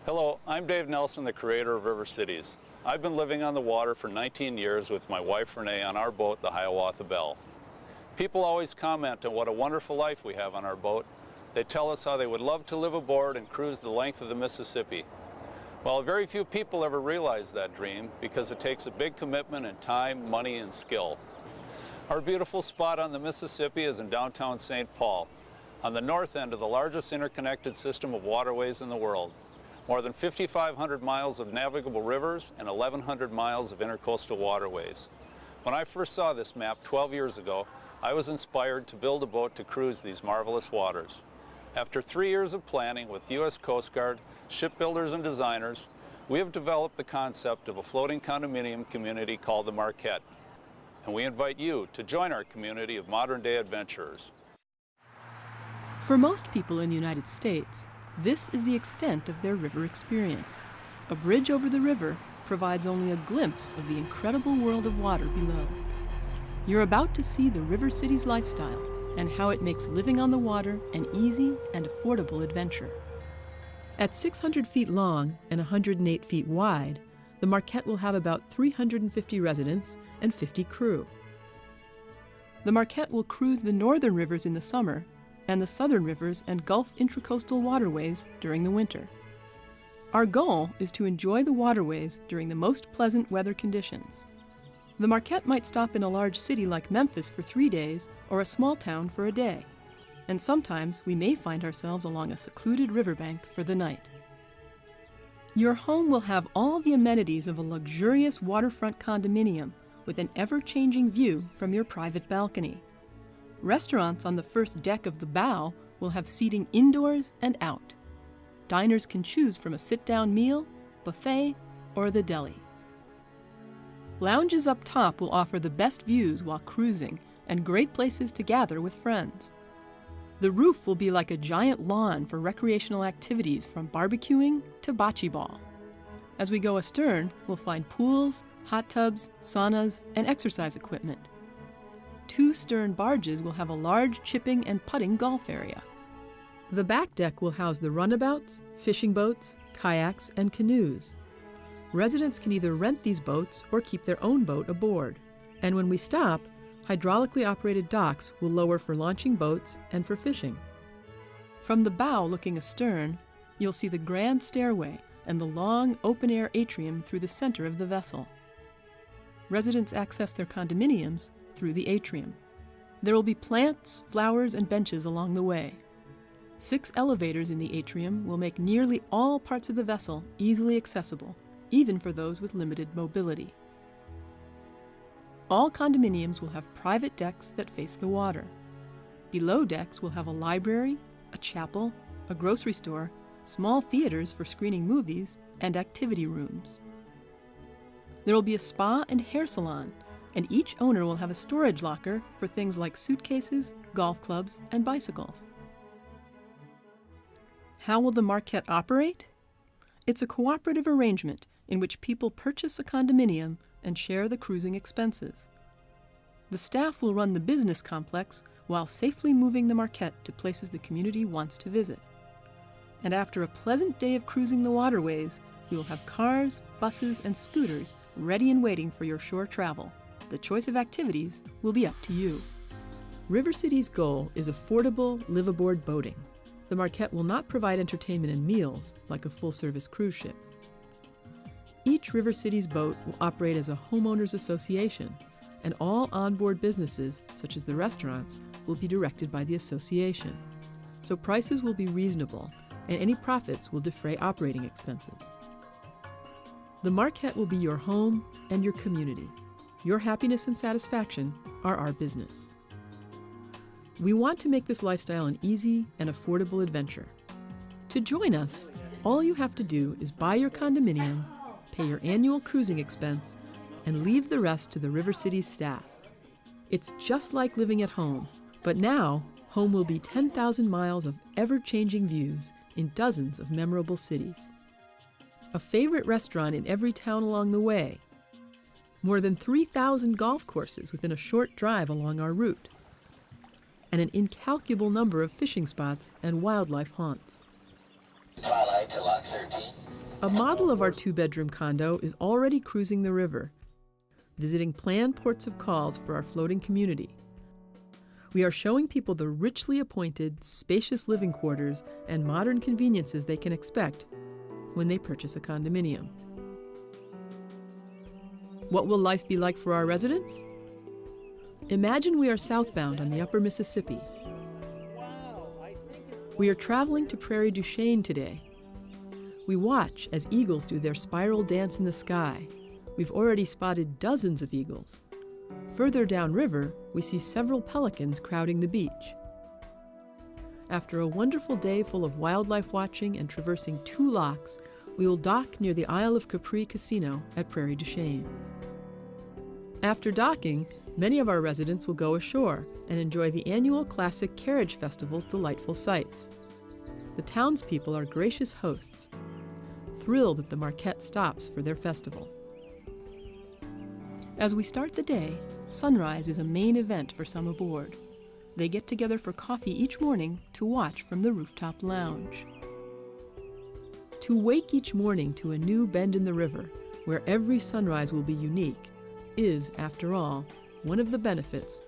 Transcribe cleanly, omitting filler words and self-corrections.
Hello, I'm Dave Nelson, the creator of Rivercities. I've been living on the water for 19 years with my wife Renee on our boat, the Hiawatha Belle. People always comment on what a wonderful life we have on our boat. They tell us how they would love to live aboard and cruise the length of the Mississippi. Well, very few people ever realize that dream because it takes a big commitment in time, money, and skill. Our beautiful spot on the Mississippi is in downtown St. Paul, on the north end of the largest interconnected system of waterways in the world. More than 5,500 miles of navigable rivers and 1,100 miles of intercoastal waterways. When I first saw this map 12 years ago, I was inspired to build a boat to cruise these marvelous waters. After 3 years of planning with U.S. Coast Guard, shipbuilders, and designers, we have developed the concept of a floating condominium community called the Marquette. And we invite you to join our community of modern-day adventurers. For most people in the United States, this is the extent of their river experience. A bridge over the river provides only a glimpse of the incredible world of water below. You're about to see the Rivercities lifestyle and how it makes living on the water an easy and affordable adventure. At 600 feet long and 108 feet wide, the Marquette will have about 350 residents and 50 crew. The Marquette will cruise the northern rivers in the summer and the southern rivers and Gulf intracoastal waterways during the winter. Our goal is to enjoy the waterways during the most pleasant weather conditions. The Marquette might stop in a large city like Memphis for 3 days or a small town for a day, and sometimes we may find ourselves along a secluded riverbank for the night. Your home will have all the amenities of a luxurious waterfront condominium with an ever-changing view from your private balcony. Restaurants on the first deck of the bow will have seating indoors and out. Diners can choose from a sit-down meal, buffet, or the deli. Lounges up top will offer the best views while cruising and great places to gather with friends. The roof will be like a giant lawn for recreational activities from barbecuing to bocce ball. As we go astern, we'll find pools, hot tubs, saunas, and exercise equipment. 2 stern barges will have a large chipping and putting golf area. The back deck will house the runabouts, fishing boats, kayaks, and canoes. Residents can either rent these boats or keep their own boat aboard. And when we stop, hydraulically operated docks will lower for launching boats and for fishing. From the bow looking astern, you'll see the grand stairway and the long open-air atrium through the center of the vessel. Residents access their condominiums through the atrium. There will be plants, flowers, and benches along the way. 6 elevators in the atrium will make nearly all parts of the vessel easily accessible, even for those with limited mobility. All condominiums will have private decks that face the water. Below decks will have a library, a chapel, a grocery store, small theaters for screening movies, and activity rooms. There will be a spa and hair salon, and each owner will have a storage locker for things like suitcases, golf clubs, and bicycles. How will the Marquette operate? It's a cooperative arrangement in which people purchase a condominium and share the cruising expenses. The staff will run the business complex while safely moving the Marquette to places the community wants to visit. And after a pleasant day of cruising the waterways, you will have cars, buses, and scooters ready and waiting for your shore travel. The choice of activities will be up to you. Rivercities' goal is affordable, live-aboard boating. The Marquette will not provide entertainment and meals like a full-service cruise ship. Each Rivercities boat will operate as a homeowners association, and all onboard businesses, such as the restaurants, will be directed by the association. So prices will be reasonable, and any profits will defray operating expenses. The Marquette will be your home and your community. Your happiness and satisfaction are our business. We want to make this lifestyle an easy and affordable adventure. To join us, all you have to do is buy your condominium, pay your annual cruising expense, and leave the rest to the Rivercities staff. It's just like living at home, but now home will be 10,000 miles of ever-changing views in dozens of memorable cities. A favorite restaurant in every town along the way. More than 3,000 golf courses within a short drive along our route. And an incalculable number of fishing spots and wildlife haunts. Twilight to lock 13. A model of our two-bedroom condo is already cruising the river, visiting planned ports of calls for our floating community. We are showing people the richly appointed, spacious living quarters and modern conveniences they can expect when they purchase a condominium. What will life be like for our residents? Imagine we are southbound on the upper Mississippi. We are traveling to Prairie du Chien today. We watch as eagles do their spiral dance in the sky. We've already spotted dozens of eagles. Further downriver, we see several pelicans crowding the beach. After a wonderful day full of wildlife watching and traversing 2 locks, we will dock near the Isle of Capri Casino at Prairie du Chien. After docking, many of our residents will go ashore and enjoy the annual Classic Carriage Festival's delightful sights. The townspeople are gracious hosts, thrilled that the Marquette stops for their festival. As we start the day, sunrise is a main event for some aboard. They get together for coffee each morning to watch from the rooftop lounge. To wake each morning to a new bend in the river, where every sunrise will be unique, is, after all, one of the benefits